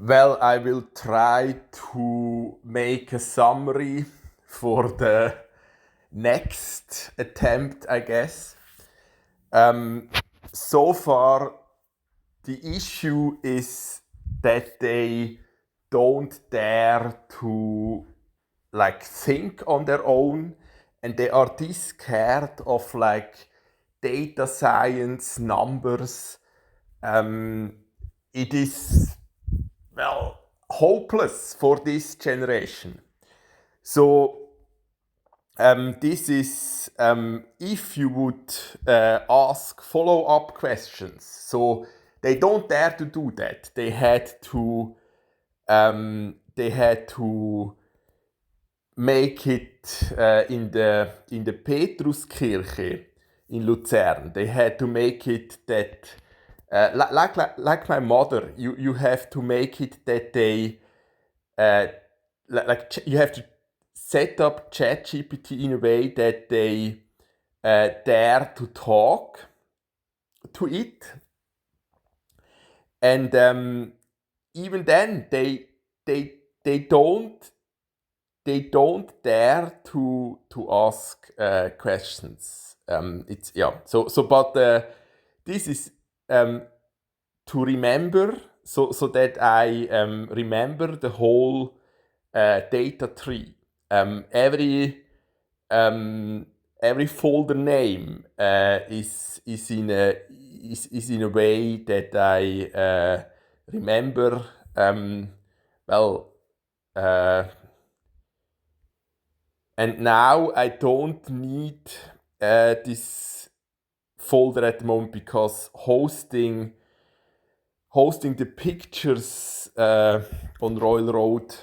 Well, I will try to make a summary for the next attempt, I guess. Um, so far, the issue is that they don't dare to think on their own, and they are this scared of data science numbers. It is hopeless for this generation. So this is if you would ask follow-up questions. So they don't dare to do that. They had to make it in the Petruskirche in Luzern. They had to make it that like my mother. You have to make it that they you have to set up ChatGPT in a way that they dare to talk to it, and even then they don't dare to ask questions. It's yeah. But this is to remember, so that I remember the whole data tree. Every folder name is in a way that I remember. And now I don't need this folder at the moment because hosting the pictures on Royal Road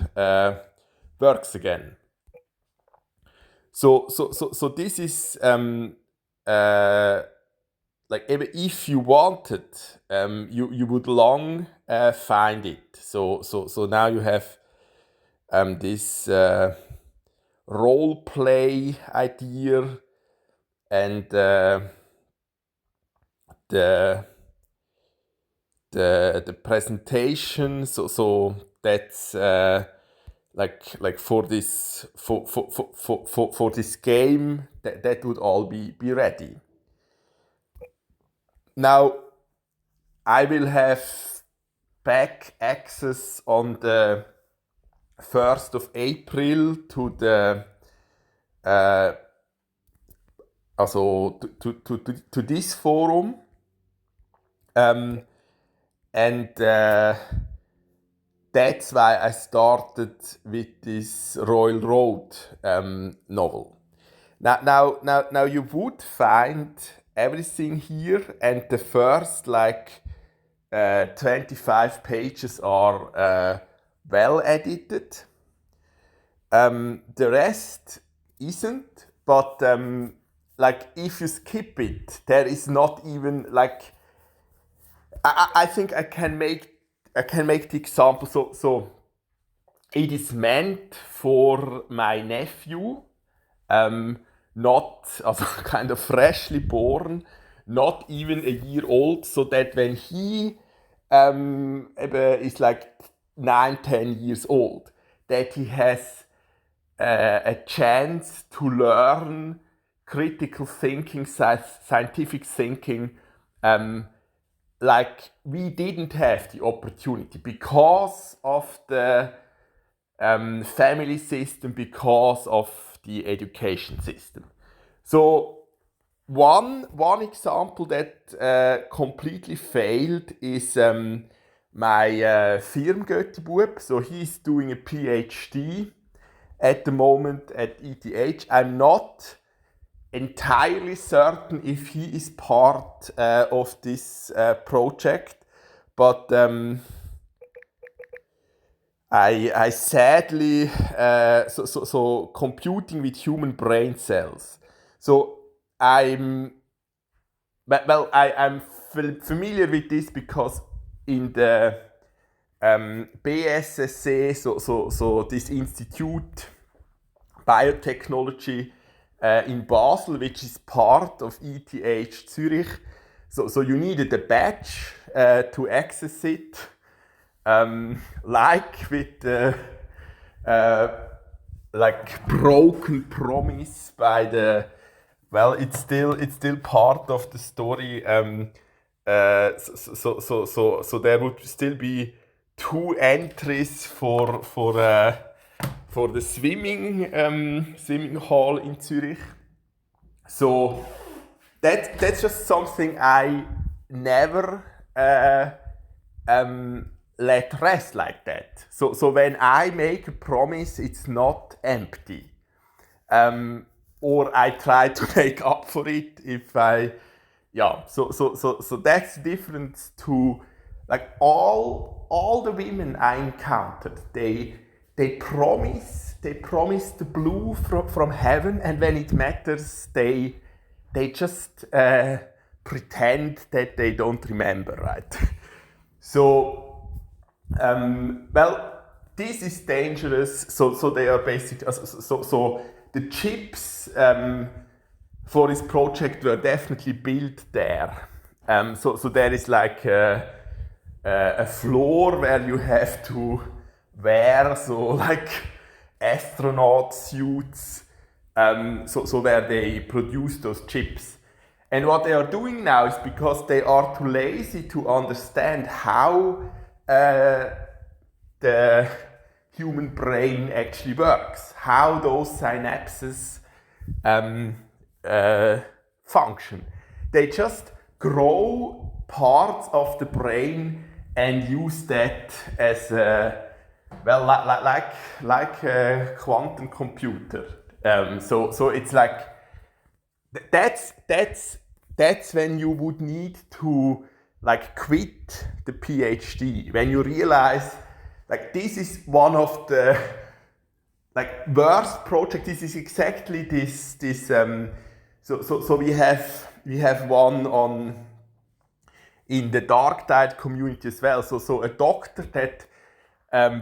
works again. So this is if you wanted, you would long find it. So now you have this role play idea and the presentation. So that's for this for this game that would all be ready. Now I will have back access on the 1st of April to the to this forum, and that's why I started with this Royal Road novel. Now you would find everything here, and the first 25 pages are well edited. The rest isn't, but if you skip it, there is not even I think I can make the example. So it is meant for my nephew, not kind of freshly born, not even a year old, so that when he is 9-10 years old, that he has a chance to learn critical thinking, scientific thinking, we didn't have the opportunity because of the family system, because of the education system. So one example that completely failed is my Firmgöttibub. So he's doing a PhD at the moment at ETH. I'm not entirely certain if he is part of this project, but I sadly so computing with human brain cells. So I'm familiar with this because in the BSSC, so this institute biotechnology in Basel, which is part of ETH Zurich. So you needed a badge to access it. like with the like broken promise by the, well, it's still part of the story. So there would still be two entries for the swimming hall in Zurich. So that's just something I never let rest like that. So when I make a promise, it's not empty. Or I try to make up for it if I, yeah. So that's different to like all the women I encountered. They promise the blue from heaven, and when it matters, they just pretend that they don't remember, right? So, well, this is dangerous. So they are basically so the chips for this project were definitely built there. So there is like a floor where you have to wear like astronaut suits. So where they produce those chips. And what they are doing now is because they are too lazy to understand how the human brain actually works, how those synapses function. They just grow parts of the brain and use that as a, well, like a quantum computer. So it's like that's when you would need to like quit the PhD, when you realize like this is one of the like worst project. This is exactly this so we have one on in the dark tide community as well. So a doctor that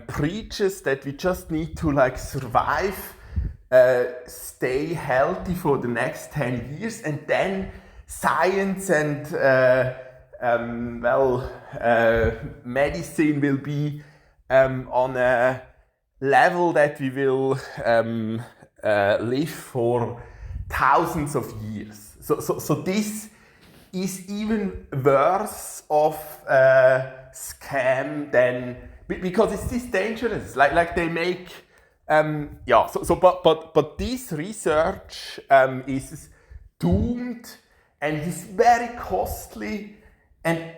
preaches that we just need to like survive, stay healthy for the next 10 years, and then science and medicine will be on a level that we will live for thousands of years. So this is even worse of a scam than, because it's this dangerous. Like they make but this research is doomed and it is very costly, and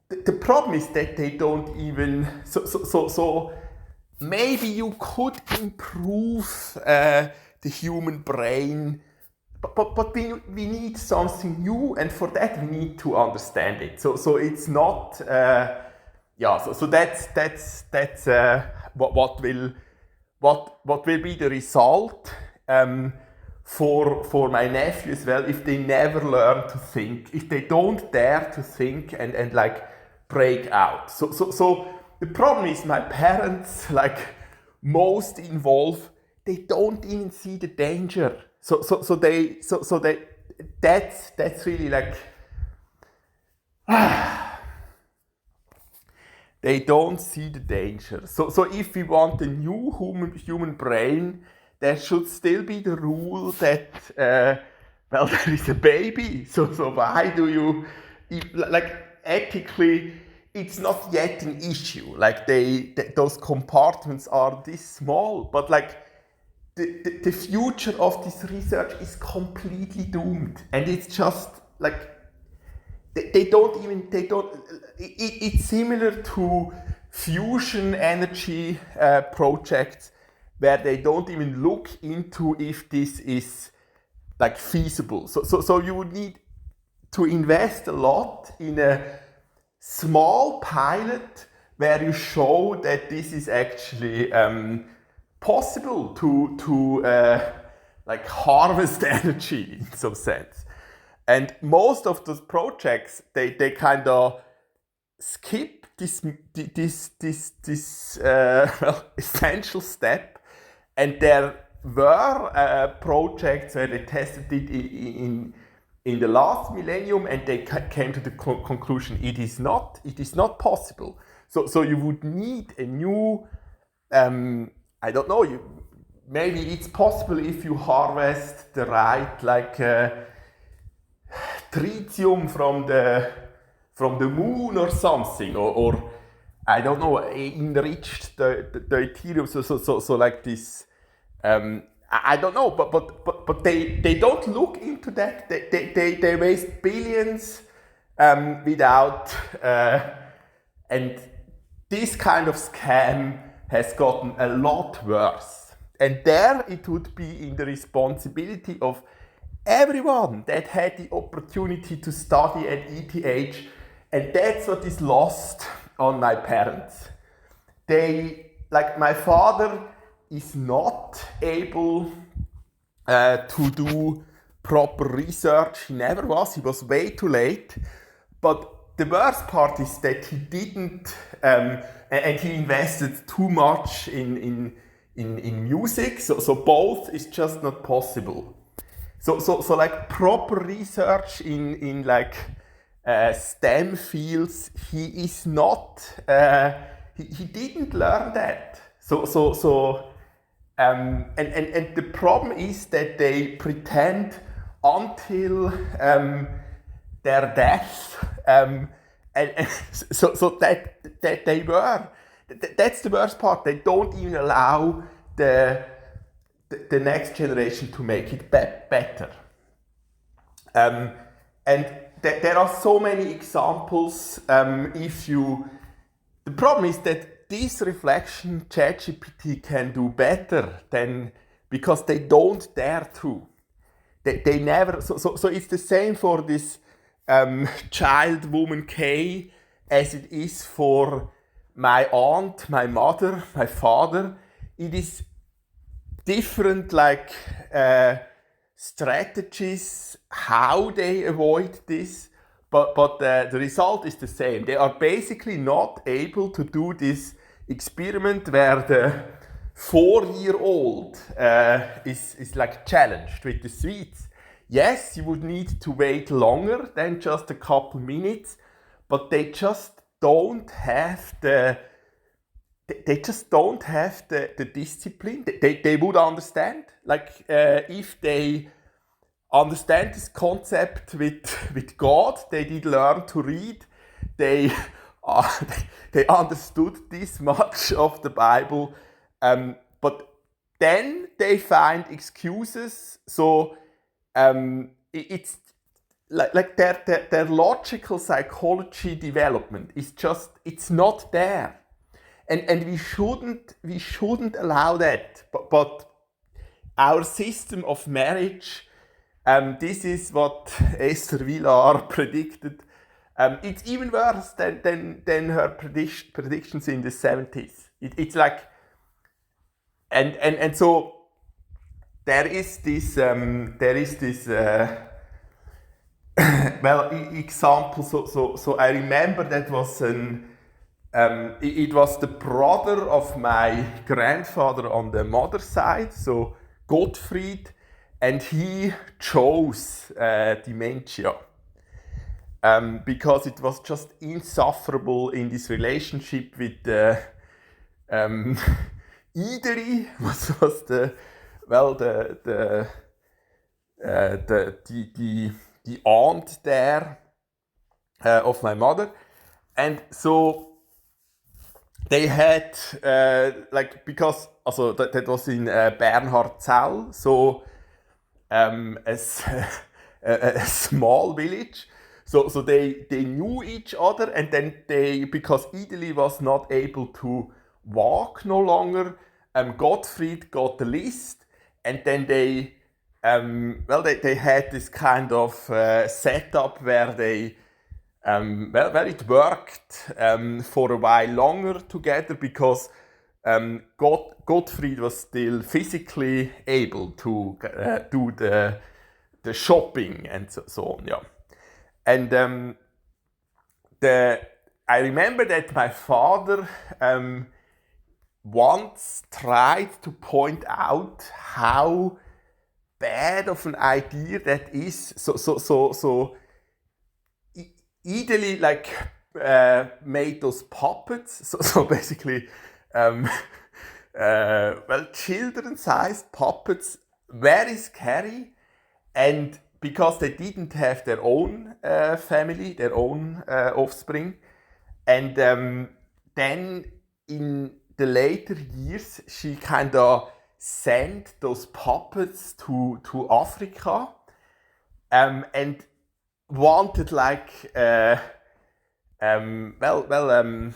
the problem is that they don't even so maybe you could improve the human brain, but we need something new, and for that we need to understand it. So it's not so that's what will be the result for my nephew as well, if they never learn to think, if they don't dare to think and like break out. So the problem is my parents, like most involved, they don't even see the danger. So that's really like they don't see the danger. So if we want a new human brain, there should still be the rule that there is a baby. So why do you like ethically? It's not yet an issue. Like those compartments are this small, but like the future of this research is completely doomed, and it's just like it's similar to fusion energy projects where they don't even look into if this is like feasible. So you would need to invest a lot in a small pilot where you show that this is actually possible to like harvest energy in some sense. And most of those projects, they kind of skip this essential step, and there were projects where they tested it in the last millennium, and they came to the conclusion it is not possible. So you would need a new, I don't know, maybe it's possible if you harvest the right, like, tritium from the moon or something, or I don't know, enriched the deuterium, so like this. I don't know, but they don't look into that. They waste billions without, and this kind of scam has gotten a lot worse. And there it would be in the responsibility of everyone that had the opportunity to study at ETH, and that's what is lost on my parents. Like my father is not able to do proper research. He never was. He was way too late. But the worst part is that he didn't, and he invested too much in music. So both is just not possible. So like proper research in like STEM fields, he is not. He didn't learn that. And the problem is that they pretend until their death, and so that they were. That's the worst part. They don't even allow the next generation to make it better. And there are so many examples. The problem is that this reflection ChatGPT can do better than, because they don't dare to. They never. So it's the same for this child woman K as it is for my aunt, my mother, my father. It is different, like strategies how they avoid this, but the result is the same. They are basically not able to do this experiment where the 4-year-old is like challenged with the sweets. Yes, you would need to wait longer than just a couple minutes, but they just don't have the discipline. They would understand, like if they understand this concept with God, they did learn to read, they understood this much of the Bible, but then they find excuses. So it's like their logical psychology development is just, it's not there. And we shouldn't allow that. But our system of marriage, this is what Esther Villar predicted. It's even worse than her predictions in the 70s. It's like, and so there is this example. So I remember that was it was the brother of my grandfather on the mother's side, so Gottfried, and he chose dementia because it was just insufferable in this relationship with Ideri, was the aunt there of my mother, and so they had because also that was in Bernhardzell, so a small village. So they knew each other, and then because Ideli was not able to walk no longer, Gottfried got the list, and then they had this kind of setup where they where it worked for a while longer together, because Gottfried was still physically able to do the shopping and so on, yeah. And I remember that my father once tried to point out how bad of an idea that is. So Ideli like made those puppets. So basically, um, children-sized puppets, very scary. And because they didn't have their own family, their own offspring, and then in the later years, she kind of sent those puppets to Africa, and wanted like well well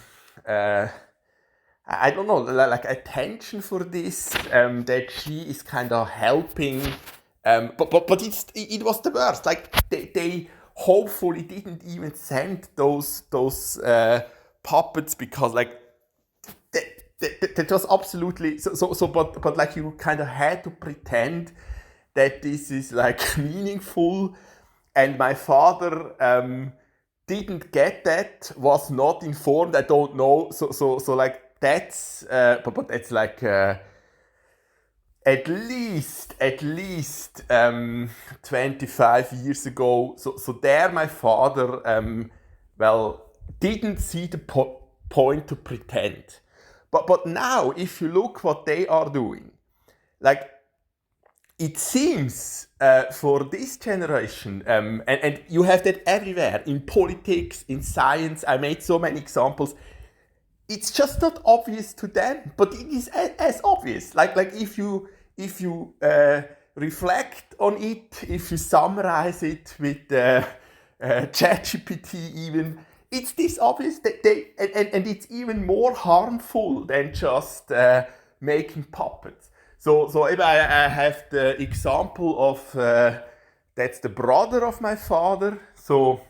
uh, I don't know, like attention for this, that she is kind of helping, but it was the worst. Like they hopefully didn't even send those puppets, because like that was absolutely so. But like you kind of had to pretend that this is like meaningful, and my father didn't get that, was not informed. I don't know. So like that's but that's like at least 25 years ago. So there my father well didn't see the point to pretend. But now if you look what they are doing, like it seems for this generation, and you have that everywhere, in politics, in science. I made so many examples. It's just not obvious to them, but it is as obvious. Like if you reflect on it, if you summarize it with ChatGPT even, it's this obvious that and it's even more harmful than just making puppets. So if I have the example of that's the brother of my father. So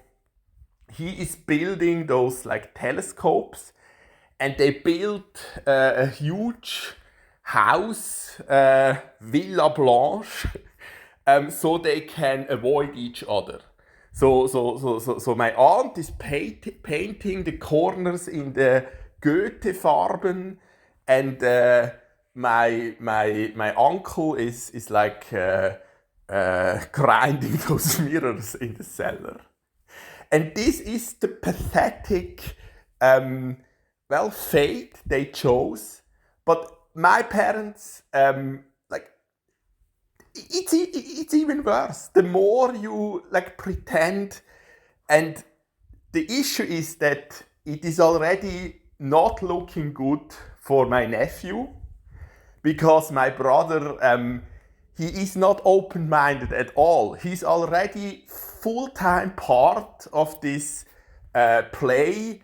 he is building those like telescopes, and they built a huge house, Villa Blanche, so they can avoid each other. So my aunt is painting the corners in the Goethe-Farben, and my uncle is like grinding those mirrors in the cellar. And this is the pathetic, fate they chose. But my parents, like, it's even worse. The more you like pretend, and the issue is that it is already not looking good for my nephew, because my brother, he is not open-minded at all. He's already full-time part of this play,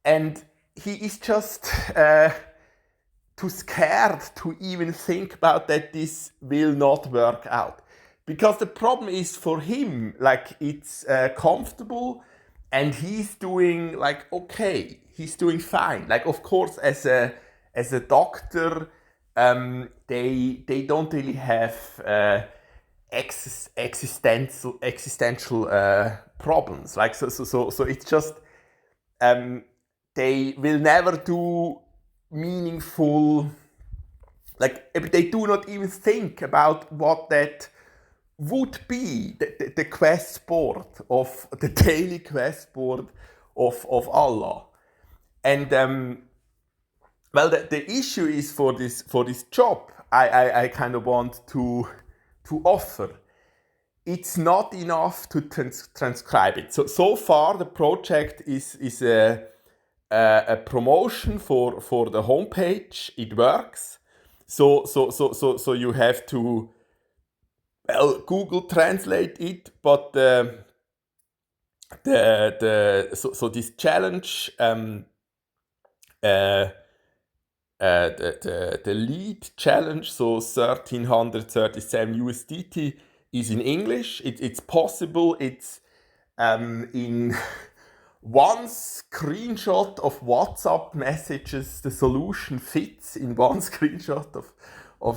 and he is just too scared to even think about that this will not work out. Because the problem is for him, like it's comfortable, and he's doing like okay, he's doing fine. Like of course, as a doctor, they don't really have existential problems. Like so it's just they will never do meaningful, like they do not even think about what that would be, the quest board of the daily quest board of Allah. And the issue is for this job I kind of want to offer. It's not enough to transcribe it. So far the project is a promotion for the homepage. It works. So you have to Google Translate it, but this challenge, the lead challenge, so 1337 USDT, is in English. It's possible. It's in one screenshot of WhatsApp messages. The solution fits in one screenshot of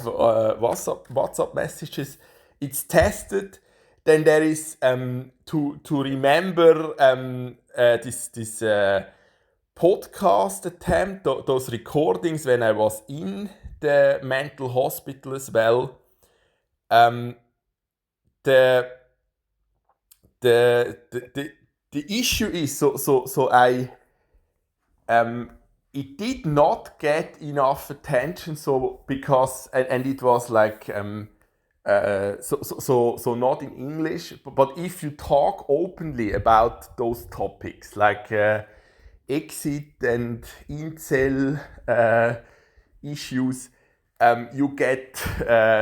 WhatsApp messages. It's tested. Then there is to remember this podcast attempt, those recordings when I was in the mental hospital as well. The the issue is so I it did not get enough attention, so because and it was like so not in English, but if you talk openly about those topics like exit and incel issues, you get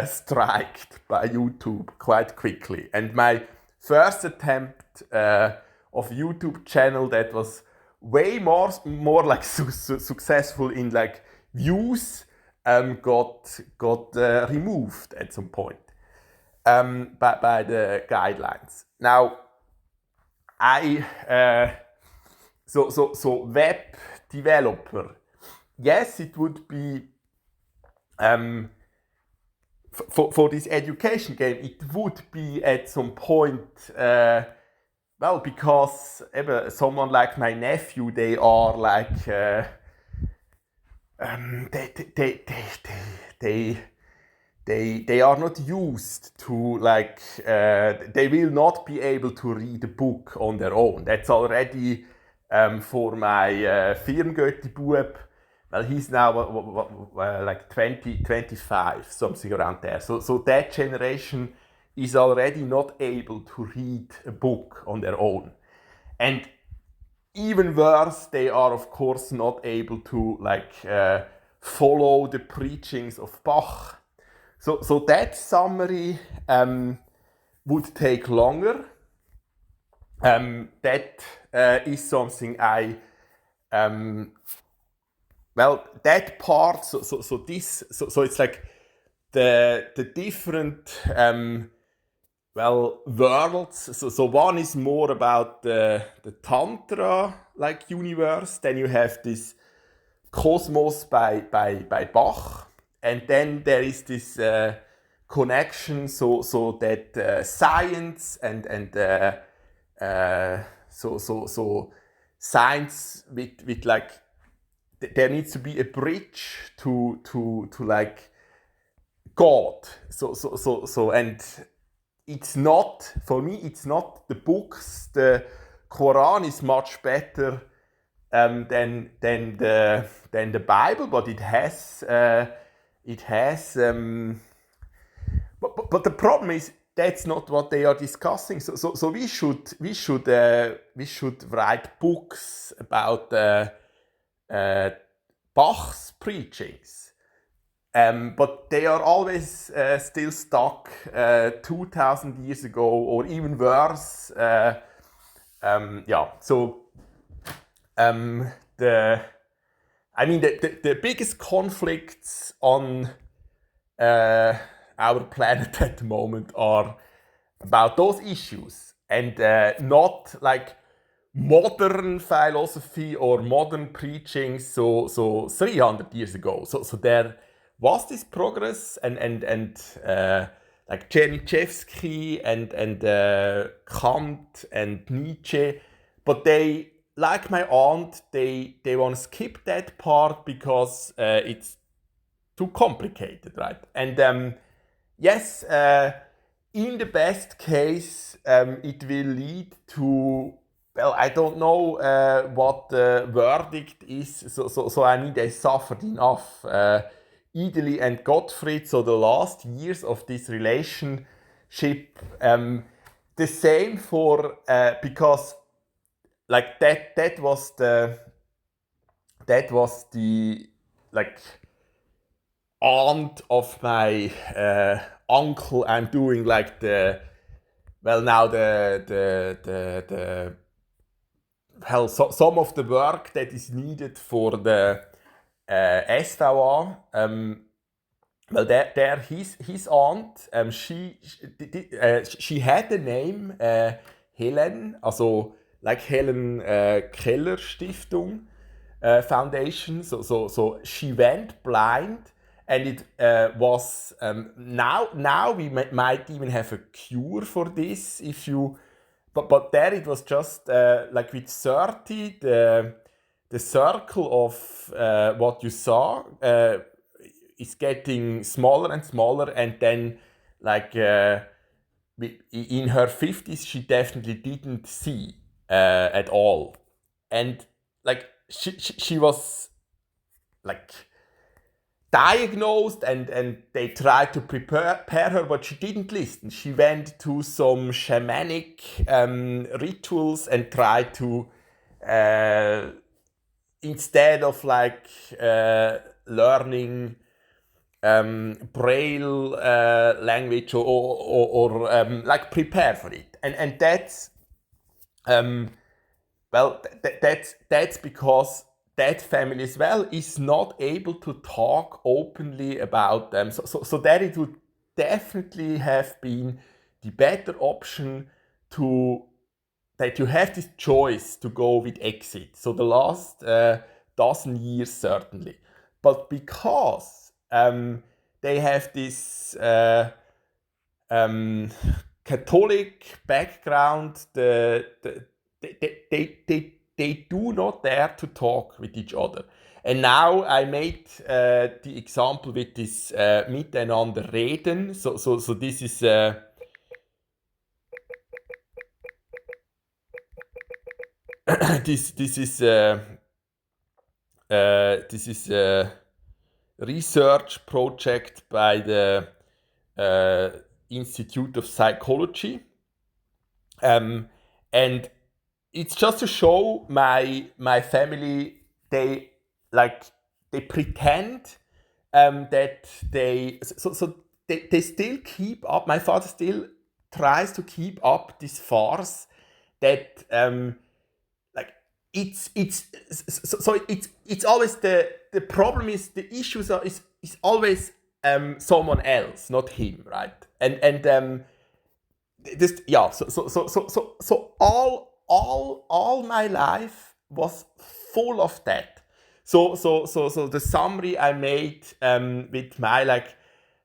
striked by YouTube quite quickly. And my first attempt of YouTube channel that was way more like successful in like views got removed at some point by the guidelines. Now I so web developer, yes, it would be for this education game, it would be at some point well, because someone like my nephew, they are like they are not used to like they will not be able to read a book on their own. That's already for my Firmgötti-Bub. Well, he's now like 25, something around there. So that generation is already not able to read a book on their own. And even worse, they are of course not able to like follow the preachings of Bach. So that summary would take longer. That is something I well, that part, so it's like the different well, worlds. So one is more about the Tantra like universe. Then you have this Cosmos by Bach, and then there is this connection. So that science and so science with like there needs to be a bridge to like God. So and it's not, for me, it's not the books. The Quran is much better than the Bible, but it has but the problem is that's not what they are discussing. So we should write books about Bach's preachings. But they are always still stuck 2000 years ago, or even worse. Yeah, so the biggest conflicts on our planet at the moment are about those issues, and not like modern philosophy or modern preaching. So 300 years ago. So there was this progress, and like Chernyshevsky and Kant and Nietzsche, but they, like my aunt, they want to skip that part because it's too complicated, right? And yes, in the best case, it will lead to, well, I don't know what the verdict is. So I mean, they suffered enough. Idili and Gottfried, so the last years of this relationship, the same for because like that was the like aunt of my uncle. I'm doing like the some of the work that is needed for the SVA. Well, there his aunt, she had the name Helen, also like Helen Keller Stiftung Foundation. So she went blind, and it was now we might even have a cure for this if you. But there it was just like with 30, the circle of what you saw is getting smaller and smaller, and then like in her 50s she definitely didn't see. at all. And like she was like diagnosed, and they tried to prepare her, but she didn't listen. She went to some shamanic rituals and tried to instead of learning braille language or like prepare for it, and that's um, well, that's because that family as well is not able to talk openly about them. So that it would definitely have been the better option to that you have this choice to go with exit. So the last dozen years certainly, but because they have this um, Catholic background, they do not dare to talk with each other. And now I made the example with this miteinander reden. So this is this is a research project by the uh, Institute of Psychology, and it's just to show my family. They like they pretend that they still keep up. My father still tries to keep up this farce that like it's always the problem is the issues are is always someone else, not him, right? And this yeah so all my life was full of that. So the summary I made with my like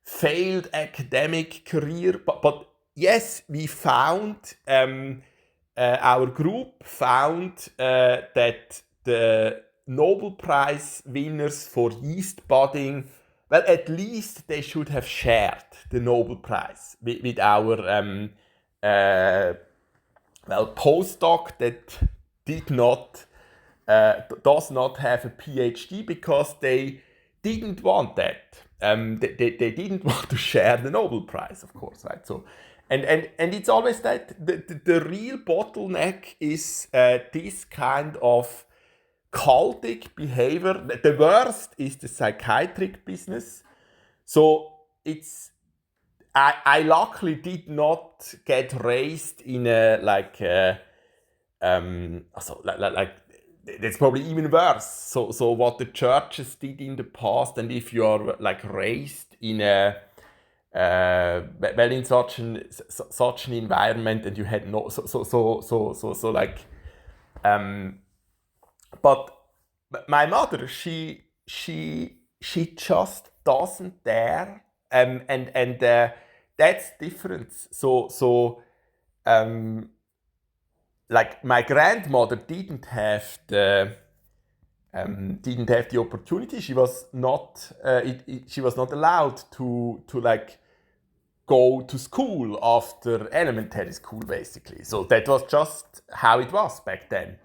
failed academic career, but yes, we found our group found that the Nobel Prize winners for yeast budding, well, at least they should have shared the Nobel Prize with our postdoc that did not does not have a PhD because they didn't want that. They didn't want to share the Nobel Prize, of course, right? So, and it's always that the real bottleneck is this kind of cultic behavior. The worst is the psychiatric business. So it's I luckily did not get raised in a like that's probably even worse. So what the churches did in the past, and if you are like raised in a well in such an environment, and you had no like but my mother, she just doesn't dare, and that's different. Like my grandmother didn't have the opportunity. She was not she was not allowed to like go to school after elementary school, basically. So that was just how it was back then.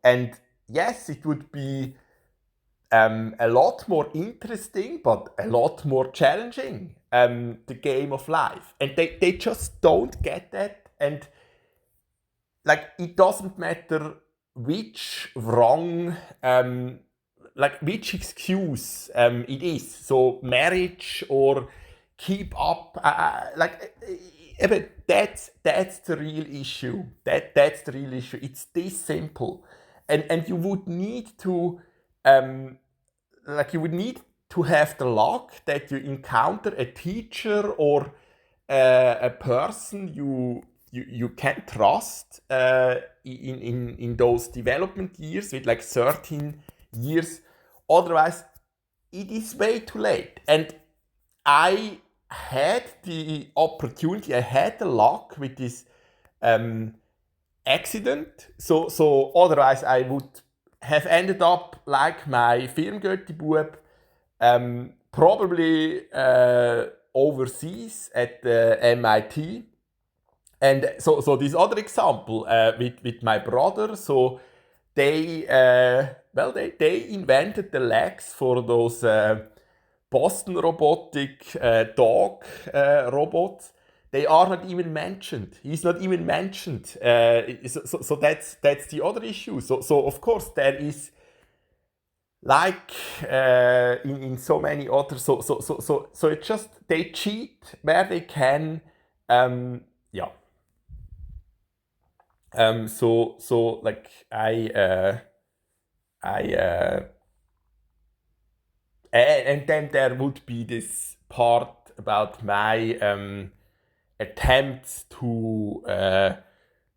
And yes, it would be a lot more interesting, but a lot more challenging, the game of life. And they just don't get that. And like it doesn't matter which wrong like which excuse it is, so marriage or keep up that's the real issue. That's the real issue. It's this simple. And you would need to have the luck that you encounter a teacher or a person you can trust in those development years with like 13 years. Otherwise, it is way too late. And I had the opportunity, I had the luck with this accident. So otherwise, I would have ended up like my Filmgötti-Bub, probably overseas at the MIT. And so this other example with my brother, so they invented the legs for those Boston Robotic dog robots. They are not even mentioned. He's not even mentioned. So that's the other issue. So of course there is like in so many other so it's just they cheat where they can. Yeah. So like I and then there would be this part about my attempts to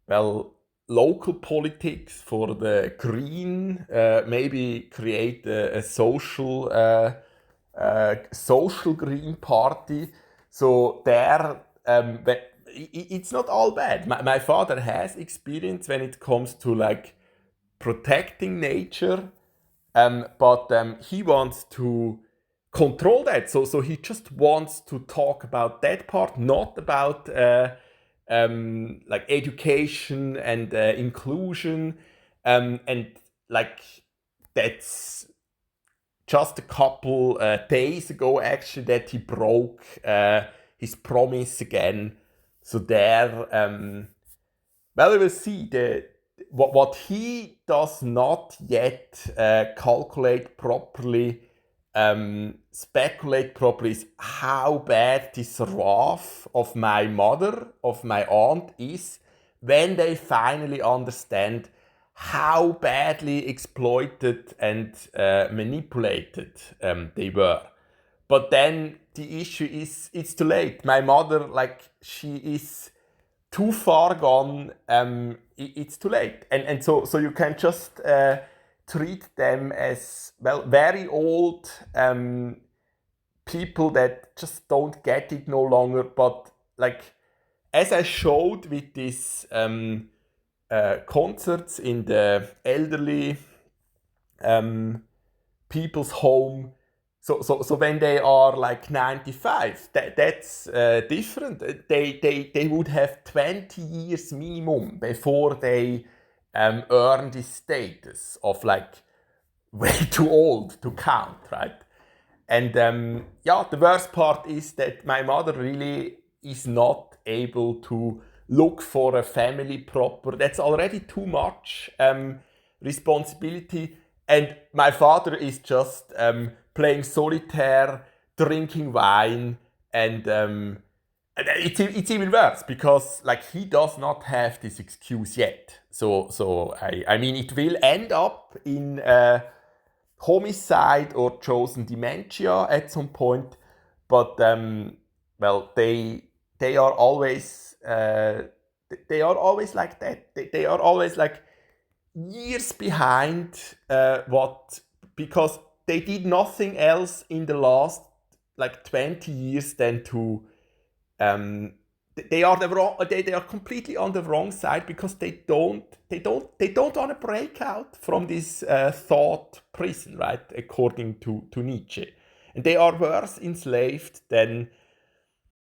well, local politics for the green, maybe create a social green party. So there, it's not all bad. My father has experience when it comes to like protecting nature, but he wants to control that. So he just wants to talk about that part, not about like education and inclusion, and like that's just a couple days ago actually that he broke his promise again. So there, well, we will see. What he does not yet calculate properly, speculate properly, is how bad this wrath of my mother, of my aunt, is when they finally understand how badly exploited and manipulated they were. But then the issue is, it's too late. My mother, like, she is too far gone. It's too late, and so you can just treat them as, well, very old people that just don't get it no longer. But like, as I showed with these concerts in the elderly people's home. So when they are like 95, that's different. They would have 20 years minimum before they earn this status of like way too old to count, right? And yeah, the worst part is that my mother really is not able to look for a family proper. That's already too much responsibility. And my father is just playing solitaire, drinking wine, and it's even worse because like he does not have this excuse yet. So I mean it will end up in homicide or chosen dementia at some point, but well, they are always like that. They are always like years behind what, because they did nothing else in the last like 20 years than to um, they are they are completely on the wrong side because they don't want to break out from this thought prison, right? According to Nietzsche, and they are worse enslaved than